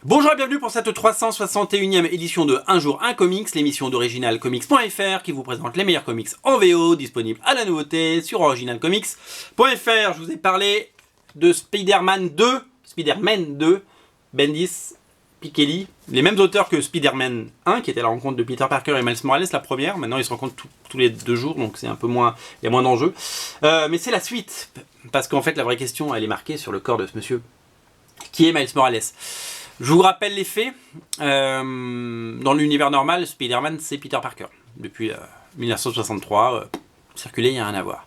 Bonjour et bienvenue pour cette 361e édition de Un jour un comics, l'émission d'originalcomics.fr qui vous présente les meilleurs comics en VO, disponibles à la nouveauté sur originalcomics.fr. Je vous ai parlé de Spider-Man 2, Bendis, Piketty, les mêmes auteurs que Spider-Man 1, qui était la rencontre de Peter Parker et Miles Morales, la première. Maintenant ils se rencontrent tous les 2 jours, donc c'est un peu moins, il y a moins d'enjeux. Mais c'est la suite, parce qu'en fait la vraie question elle est marquée sur le corps de ce monsieur, qui est Miles Morales. Je vous rappelle les faits. Dans l'univers normal, Spider-Man, c'est Peter Parker. Depuis 1963, circuler, il n'y a rien à voir.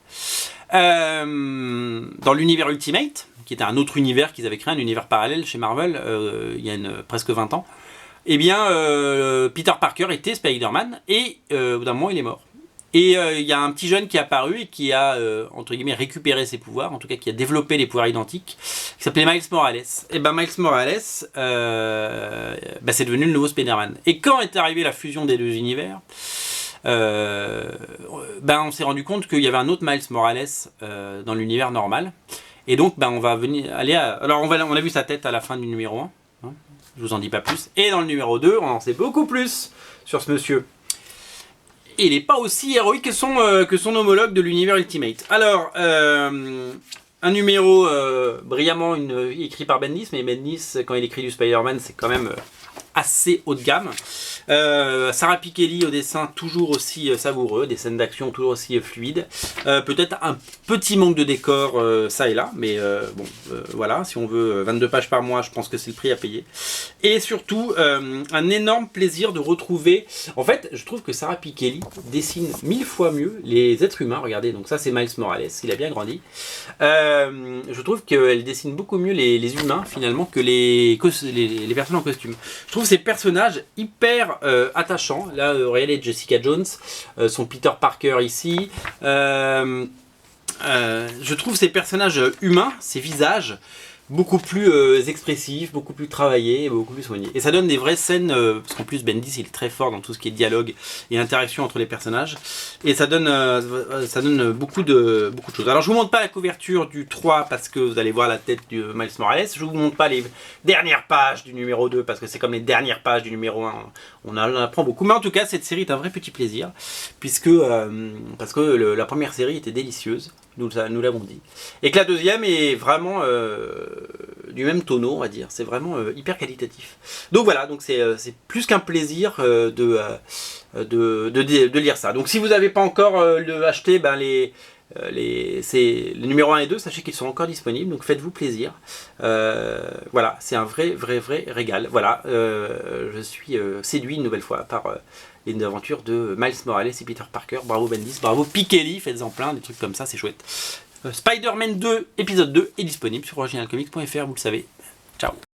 Dans l'univers Ultimate, qui était un autre univers qu'ils avaient créé, un univers parallèle chez Marvel, il y a presque 20 ans, eh bien, Peter Parker était Spider-Man, et au bout d'un moment, il est mort. Et il y a un petit jeune qui est apparu et qui a, entre guillemets, récupéré ses pouvoirs, en tout cas qui a développé les pouvoirs identiques, qui s'appelait Miles Morales. Et ben Miles Morales, c'est devenu le nouveau Spider-Man. Et quand est arrivée la fusion des 2 univers, on s'est rendu compte qu'il y avait un autre Miles Morales dans l'univers normal. Et donc, on va aller à... Alors, on a vu sa tête à la fin du numéro 1, hein, je vous en dis pas plus. Et dans le numéro 2, on en sait beaucoup plus sur ce monsieur. Et il n'est pas aussi héroïque que son homologue de l'univers Ultimate. Alors, un numéro brillamment écrit par Bendis, mais Bendis, quand il écrit du Spider-Man, c'est quand même assez haut de gamme. Sarah Piketty au dessin, toujours aussi savoureux, des scènes d'action toujours aussi fluides. Peut-être un petit manque de décor ça et là, mais voilà, si on veut 22 pages par mois, je pense que c'est le prix à payer. Et surtout, un énorme plaisir de retrouver... En fait, je trouve que Sarah Piketty dessine 1000 fois mieux les êtres humains. Regardez, donc ça c'est Miles Morales, il a bien grandi. Je trouve qu'elle dessine beaucoup mieux les humains finalement que les personnes en costume. Je trouve ces personnages hyper attachants. Là, regardez Jessica Jones, son Peter Parker ici. Je trouve ces personnages humains, ces visages, beaucoup plus expressifs, beaucoup plus travaillés, beaucoup plus soignés. Et ça donne des vraies scènes, parce qu'en plus Bendis il est très fort dans tout ce qui est dialogue et interaction entre les personnages. Et ça donne beaucoup de choses. Alors je vous montre pas la couverture du 3 parce que vous allez voir la tête de Miles Morales. Je vous montre pas les dernières pages du numéro 2 parce que c'est comme les dernières pages du numéro 1. On en apprend beaucoup. Mais en tout cas cette série est un vrai petit plaisir. Puisque parce que la première série était délicieuse. Nous l'avons dit. Et que la deuxième est vraiment du même tonneau, on va dire. C'est vraiment hyper qualitatif. Donc voilà, donc c'est plus qu'un plaisir de lire ça. Donc si vous n'avez pas encore acheté les numéros 1 et 2, sachez qu'ils sont encore disponibles, donc faites-vous plaisir. Voilà, c'est un vrai régal. Voilà, je suis séduit une nouvelle fois par les aventures de Miles Morales et Peter Parker. Bravo Bendis, bravo Piketty, faites-en plein, des trucs comme ça, c'est chouette. Spider-Man 2, épisode 2 est disponible sur originalcomics.fr, vous le savez. Ciao.